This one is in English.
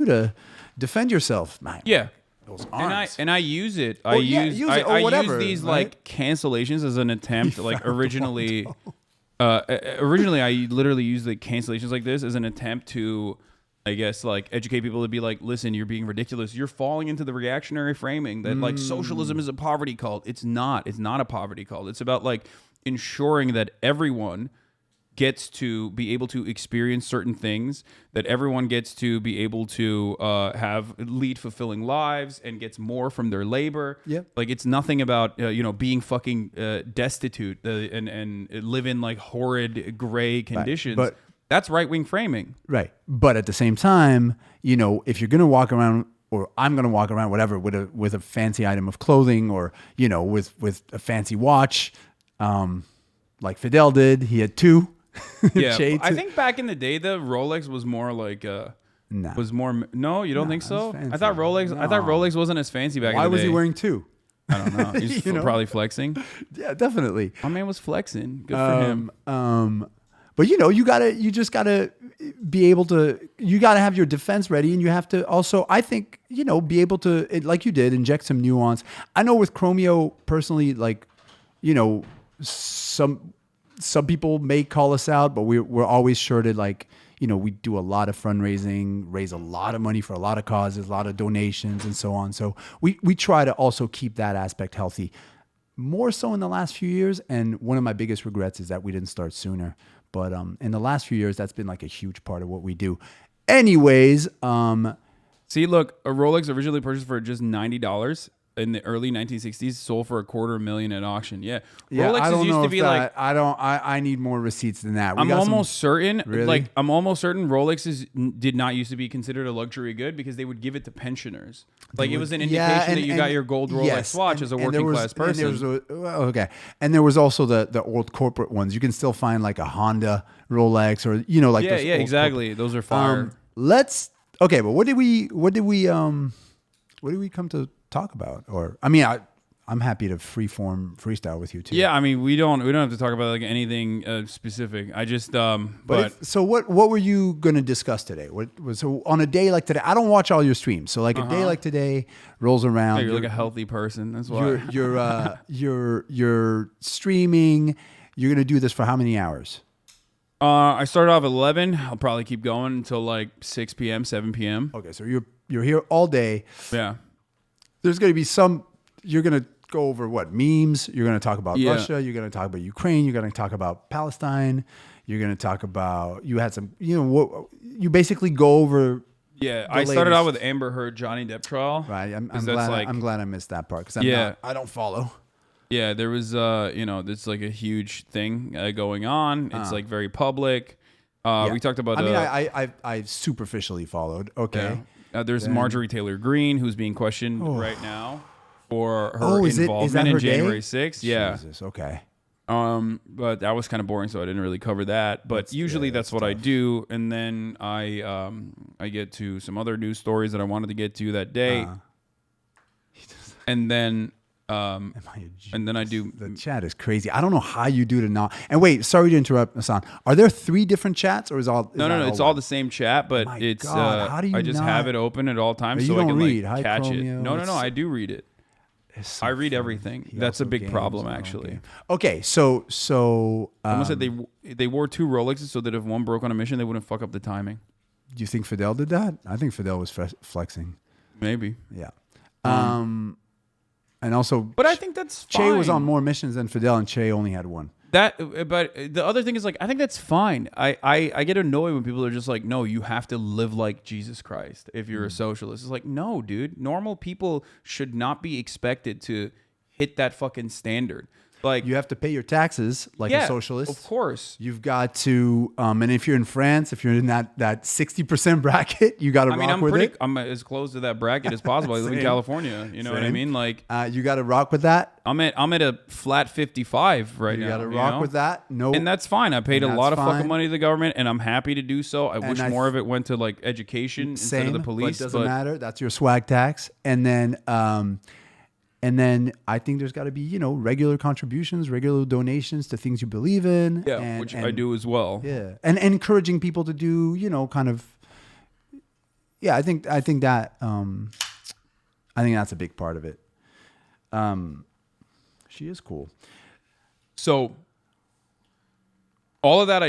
to defend yourself, man. Yeah. Those And arms. I use it. Well, yeah, use it or I whatever, use these right? like cancellations as an attempt. You Like found originally, originally I literally used like cancellations like this as an attempt to, I guess, like educate people to be like, listen, you're being ridiculous. You're falling into the reactionary framing that like socialism is a poverty cult. It's not. It's not a poverty cult. It's about like ensuring that everyone gets to be able to experience certain things, that everyone gets to be able to have lead fulfilling lives and gets more from their labor. Yep. Like it's nothing about being fucking destitute and live in like horrid gray conditions. But that's right-wing framing. right. But at the same time, if you're going to walk around, or I'm going to walk around, whatever, with a fancy item of clothing, or with a fancy watch, like Fidel did, he had two. Yeah, Che I too. think back in the day, the Rolex was more like Nah. was more. No, you don't think it's so? fancy. I thought Rolex. I thought No. Rolex wasn't as fancy back Why in the was day. he wearing two? I don't know. He's You know? probably flexing. Yeah, definitely. My man was flexing. Good for him. But you just gotta be able to, you gotta have your defense ready, and you have to also, I think, be able to, like you did, inject some nuance. I know with Chromio personally, like, some people may call us out, but we're always sure to, like, we do a lot of fundraising, raise a lot of money for a lot of causes, a lot of donations, and so on. So we try to also keep that aspect healthy. More so in the last few years, and one of my biggest regrets is that we didn't start sooner. But in the last few years, that's been like a huge part of what we do. Anyways, See, look, a Rolex originally purchased for just $90 in the early 1960s, sold for $250,000 at auction. Yeah, Rolexes I don't used know to if be that, like. I need more receipts than that. We I'm got some- almost certain, Really? like I'm almost certain Rolexes did not used to be considered a luxury good because they would give it to pensioners. Like it was an indication that you got your gold Rolex watch as a working class person. Okay, and there was also the old corporate ones. You can still find like a Honda Rolex, or like yeah, those yeah, old exactly. Those are fire. Okay, but what did we come to talk about? Or I mean, I'm happy to freestyle with you too. Yeah, I mean, we don't have to talk about like anything specific. I just So what were you going to discuss today? So on a day like today, I don't watch all your streams. So like a day like today rolls around. you're like a healthy person. That's why. You're streaming. You're going to do this for how many hours? I started off at 11. I'll probably keep going until like 6 p.m., 7 p.m. Okay, so you're here all day. Yeah. There's going to be you're going to go over what? Memes. You're going to talk about Yeah. Russia. You're going to talk about Ukraine. You're going to talk about Palestine. You're going to talk about, you had some, you basically go over. Yeah, I started out with Amber Heard Johnny Depp trial. Right. I'm 'cause that's glad, I'm glad I missed that part, because I don't follow. Yeah, there was there's like a huge thing going on. It's like very public. Yeah. We talked about. I mean, I superficially followed. Okay. Yeah. There's Marjorie Taylor Greene, who's being questioned right now for her Oh, is that involvement in her day? January 6th. Yeah. Jesus. Okay. But that was kind of boring, so I didn't really cover that. But usually that's what I do, and then I get to some other news stories that I wanted to get to that day, and then. And then I do. The chat is crazy. I don't know how you do it now. And wait, sorry to interrupt, Hassan. Are there 3 different chats, or is all? No. It's all the same chat, but My it's. God, how do you I just have it open at all times, You so I don't can read. like Hi, catch it. Chromio. No. I do read it. So I read funny. everything. He That's a also big games, problem, I don't actually. game. Okay, so Someone said they wore 2 Rolexes so that if one broke on a mission, they wouldn't fuck up the timing. do you think Fidel did that? I think Fidel was flexing. Maybe. Yeah. And also, But I think that's fine. Che was on more missions than Fidel, and Che only had one. But the other thing is, like, I think that's fine. I get annoyed when people are just like, no, you have to live like Jesus Christ if you're a socialist. It's like, no, dude. Normal people should not be expected to hit that fucking standard. Like, You have to pay your taxes like a socialist. Of course. You've got to, and if you're in France, if you're in that 60% bracket, you got to rock with it. I'm as close to that bracket as possible. I live in Same. California. You know what I Same. mean? Like, You got to rock with that. I'm at a flat 55 right now. You got to rock with that. No, And that's fine. I paid a And lot of that's fucking fine. money to the government, and I'm happy to do so. I wish I more of it went to like education instead of the police. But it doesn't matter. That's your swag tax. And then I think there's got to be, regular contributions, regular donations to things you believe in. Yeah, which I do as well. Yeah. And encouraging people to do, kind of, yeah, I think that I think that's a big part of it. She is cool. So all of that I do